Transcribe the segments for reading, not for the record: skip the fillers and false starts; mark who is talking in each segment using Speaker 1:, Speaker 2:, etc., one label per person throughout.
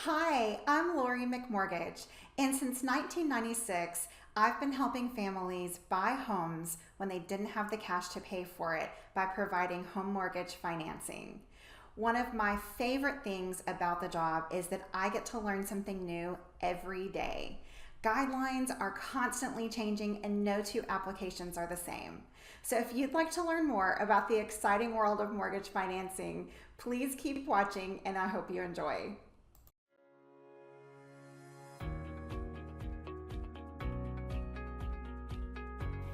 Speaker 1: Hi, I'm Lori McMortgage, and since 1996, I've been helping families buy homes when they didn't have the cash to pay for it by providing home mortgage financing. One of my favorite things about the job is that I get to learn something new every day. Guidelines are constantly changing, and no two applications are the same. So, if you'd like to learn more about the exciting world of mortgage financing, please keep watching, and I hope you enjoy.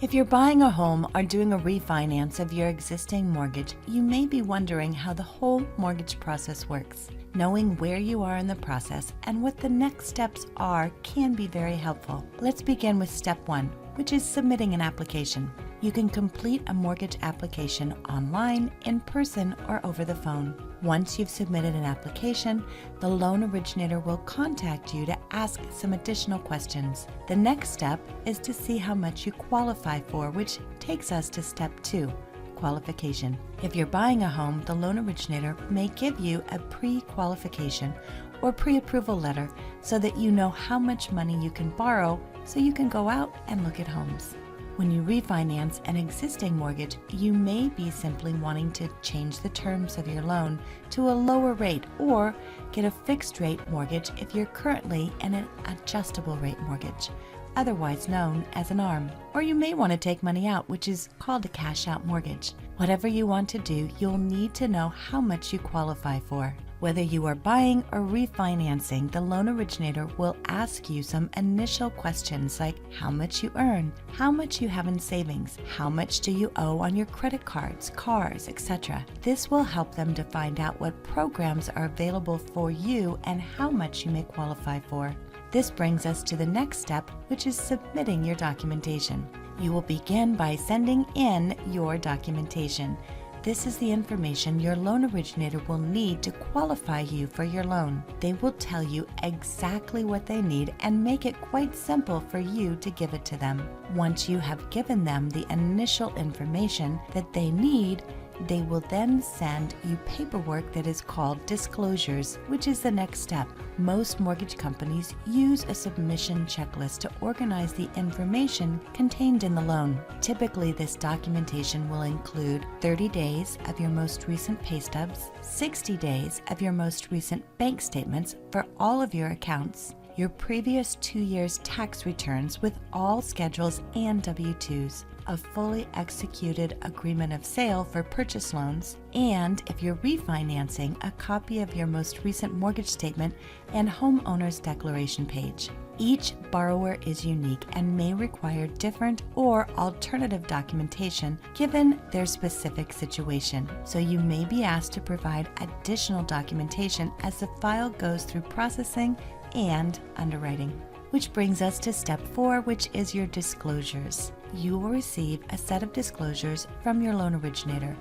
Speaker 2: If you're buying a home or doing a refinance of your existing mortgage, you may be wondering how the whole mortgage process works. Knowing where you are in the process and what the next steps are can be very helpful. Let's begin with step 1, which is submitting an application. You can complete a mortgage application online, in person, or over the phone. Once you've submitted an application, the loan originator will contact you to ask some additional questions. The next step is to see how much you qualify for, which takes us to step 2, qualification. If you're buying a home, the loan originator may give you a pre-qualification or pre-approval letter so that you know how much money you can borrow so you can go out and look at homes. When you refinance an existing mortgage, you may be simply wanting to change the terms of your loan to a lower rate or get a fixed rate mortgage if you're currently in an adjustable rate mortgage, otherwise known as an ARM. Or you may want to take money out, which is called a cash out mortgage. Whatever you want to do, you'll need to know how much you qualify for. Whether you are buying or refinancing, the loan originator will ask you some initial questions like how much you earn, how much you have in savings, how much do you owe on your credit cards, cars, etc. This will help them to find out what programs are available for you and how much you may qualify for. This brings us to the next step, which is submitting your documentation. You will begin by sending in your documentation. This is the information your loan originator will need to qualify you for your loan. They will tell you exactly what they need and make it quite simple for you to give it to them. Once you have given them the initial information that they need, they will then send you paperwork that is called disclosures, which is the next step. Most mortgage companies use a submission checklist to organize the information contained in the loan. Typically, this documentation will include 30 days of your most recent pay stubs, 60 days of your most recent bank statements for all of your accounts, your previous 2 years' tax returns with all schedules and W-2s, a fully executed agreement of sale for purchase loans, and if you're refinancing, a copy of your most recent mortgage statement and homeowner's declaration page. Each borrower is unique and may require different or alternative documentation given their specific situation, so you may be asked to provide additional documentation as the file goes through processing and underwriting. Which brings us to step 4, which is your disclosures. You will receive a set of disclosures from your loan originator.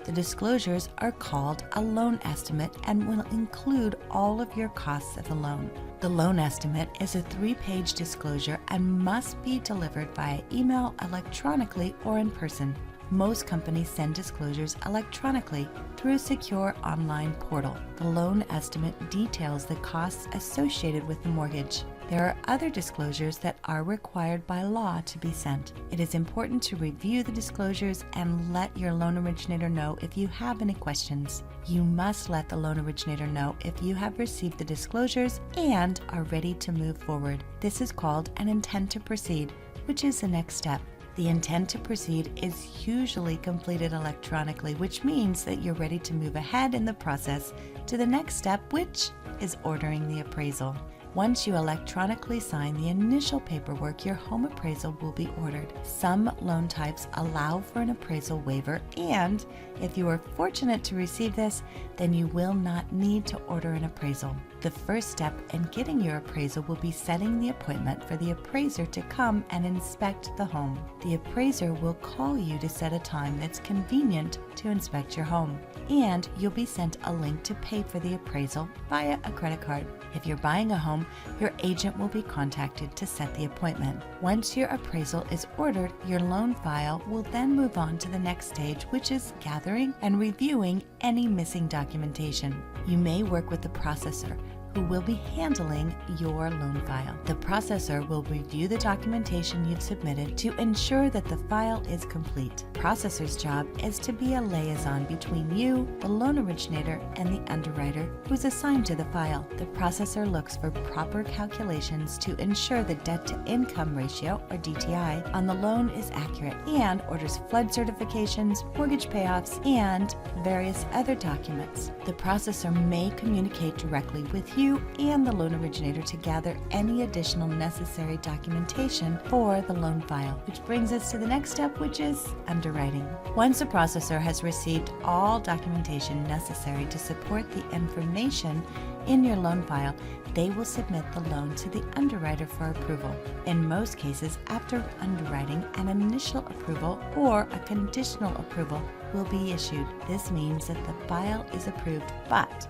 Speaker 2: The disclosures are called a loan estimate and will include all of your costs of the loan. The loan estimate is a 3-page disclosure and must be delivered via email, electronically, or in person. Most companies send disclosures electronically through a secure online portal. The loan estimate details the costs associated with the mortgage. There are other disclosures that are required by law to be sent. It is important to review the disclosures and let your loan originator know if you have any questions. You must let the loan originator know if you have received the disclosures and are ready to move forward. This is called an intent to proceed, which is the next step. The intent to proceed is usually completed electronically, which means that you're ready to move ahead in the process to the next step, which is ordering the appraisal. Once you electronically sign the initial paperwork, your home appraisal will be ordered. Some loan types allow for an appraisal waiver, and if you are fortunate to receive this, then you will not need to order an appraisal. The first step in getting your appraisal will be setting the appointment for the appraiser to come and inspect the home. The appraiser will call you to set a time that's convenient to inspect your home, and you'll be sent a link to pay for the appraisal via a credit card. If you're buying a home, your agent will be contacted to set the appointment. Once your appraisal is ordered, your loan file will then move on to the next stage, which is gathering and reviewing any missing documentation. You may work with the processor, who will be handling your loan file. The processor will review the documentation you've submitted to ensure that the file is complete. The processor's job is to be a liaison between you, the loan originator, and the underwriter who's assigned to the file. The processor looks for proper calculations to ensure the debt-to-income ratio, or DTI, on the loan is accurate, and orders flood certifications, mortgage payoffs, and various other documents. The processor may communicate directly with you and the loan originator to gather any additional necessary documentation for the loan file, which brings us to the next step, which is underwriting. Once a processor has received all documentation necessary to support the information in your loan file, they will submit the loan to the underwriter for approval. In most cases, after underwriting, an initial approval or a conditional approval will be issued. This means that the file is approved, but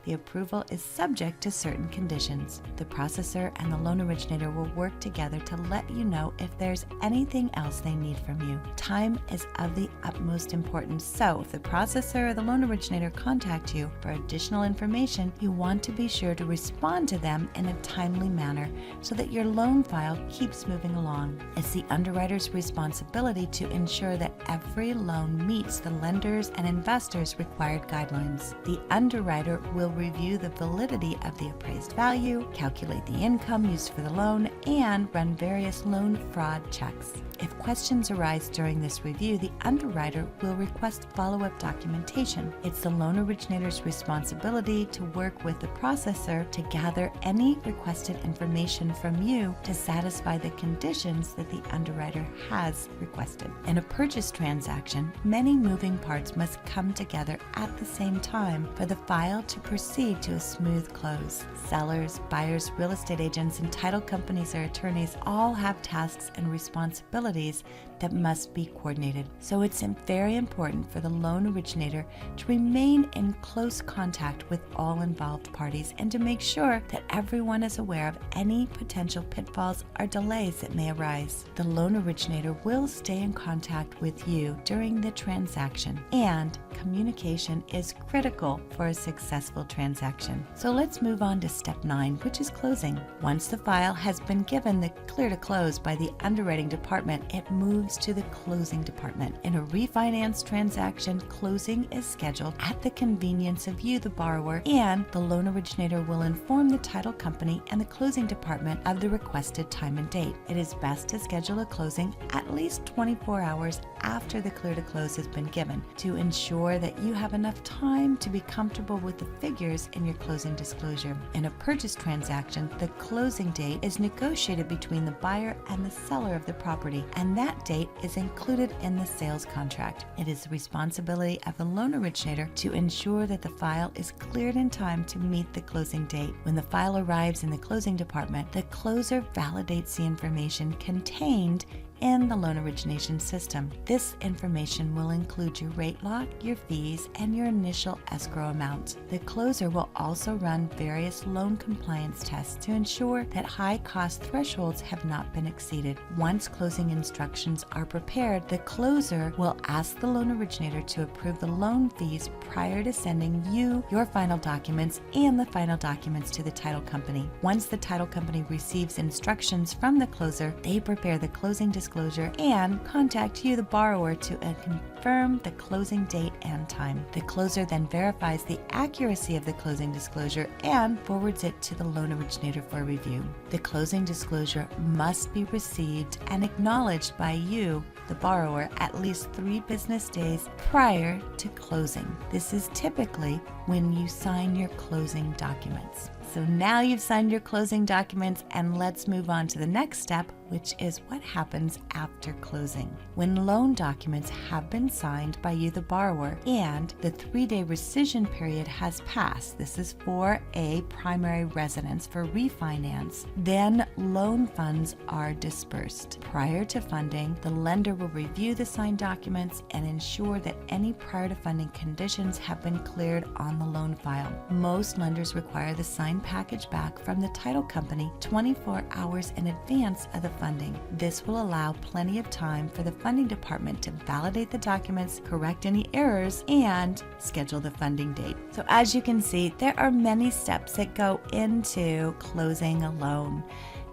Speaker 2: the approval is subject to certain conditions. The processor and the loan originator will work together to let you know if there's anything else they need from you. Time is of the utmost importance, so if the processor or the loan originator contact you for additional information, you want to be sure to respond to them in a timely manner so that your loan file keeps moving along. It's the underwriter's responsibility to ensure that every loan meets the lender's and investors' required guidelines. The underwriter will review the validity of the appraised value, calculate the income used for the loan, and run various loan fraud checks. If questions arise during this review, the underwriter will request follow-up documentation. It's the loan originator's responsibility to work with the processor to gather any requested information from you to satisfy the conditions that the underwriter has requested. In a purchase transaction, many moving parts must come together at the same time for the file to proceed to a smooth close. Sellers, buyers, real estate agents, and title companies or attorneys all have tasks and responsibilities that must be coordinated. So it's very important for the loan originator to remain in close contact with all involved parties and to make sure that everyone is aware of any potential pitfalls or delays that may arise. The loan originator will stay in contact with you during the transaction, and communication is critical for a successful transaction. So let's move on to step 9, which is closing. Once the file has been given the clear to close by the underwriting department, it moves to the closing department. In a refinance transaction, closing is scheduled at the convenience of you, the borrower, and the loan originator will inform the title company and the closing department of the requested time and date. It is best to schedule a closing at least 24 hours after the clear to close has been given to ensure that you have enough time to be comfortable with the figures in your closing disclosure. In a purchase transaction, the closing date is negotiated between the buyer and the seller of the property, and that date is included in the sales contract. It is the responsibility of the loan originator to ensure that the file is cleared in time to meet the closing date. When the file arrives in the closing department, the closer validates the information contained in the loan origination system. This information will include your rate lock, your fees, and your initial escrow amount. The closer will also run various loan compliance tests to ensure that high cost thresholds have not been exceeded. Once closing instructions are prepared, the closer will ask the loan originator to approve the loan fees prior to sending you your final documents and the final documents to the title company. Once the title company receives instructions from the closer, they prepare the closing disclosure and contact you, the borrower, to confirm the closing date and time. The closer then verifies the accuracy of the closing disclosure and forwards it to the loan originator for review. The closing disclosure must be received and acknowledged by you, the borrower, at least 3 business days prior to closing. This is typically when you sign your closing documents. So now you've signed your closing documents, and let's move on to the next step, which is what happens after closing. When loan documents have been signed by you, the borrower, and the 3-day rescission period has passed, this is for a primary residence for refinance, then loan funds are dispersed. Prior to funding, the lender will review the signed documents and ensure that any prior to funding conditions have been cleared on the loan file. Most lenders require the signed package back from the title company 24 hours in advance of the funding. This will allow plenty of time for the funding department to validate the documents, correct any errors, and schedule the funding date. So as you can see, there are many steps that go into closing a loan.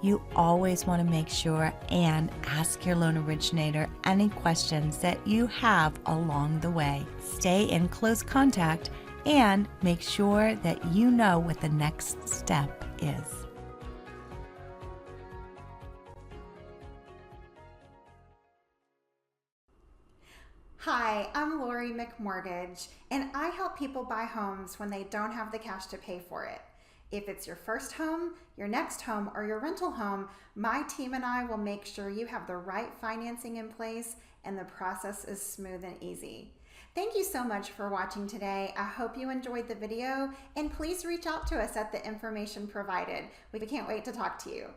Speaker 2: You always want to make sure and ask your loan originator any questions that you have along the way. Stay in close contact and make sure that you know what the next step is.
Speaker 1: Hi, I'm Lori McMortgage, and I help people buy homes when they don't have the cash to pay for it. If it's your first home, your next home, or your rental home, my team and I will make sure you have the right financing in place and the process is smooth and easy. Thank you so much for watching today. I hope you enjoyed the video, and please reach out to us at the information provided. We can't wait to talk to you.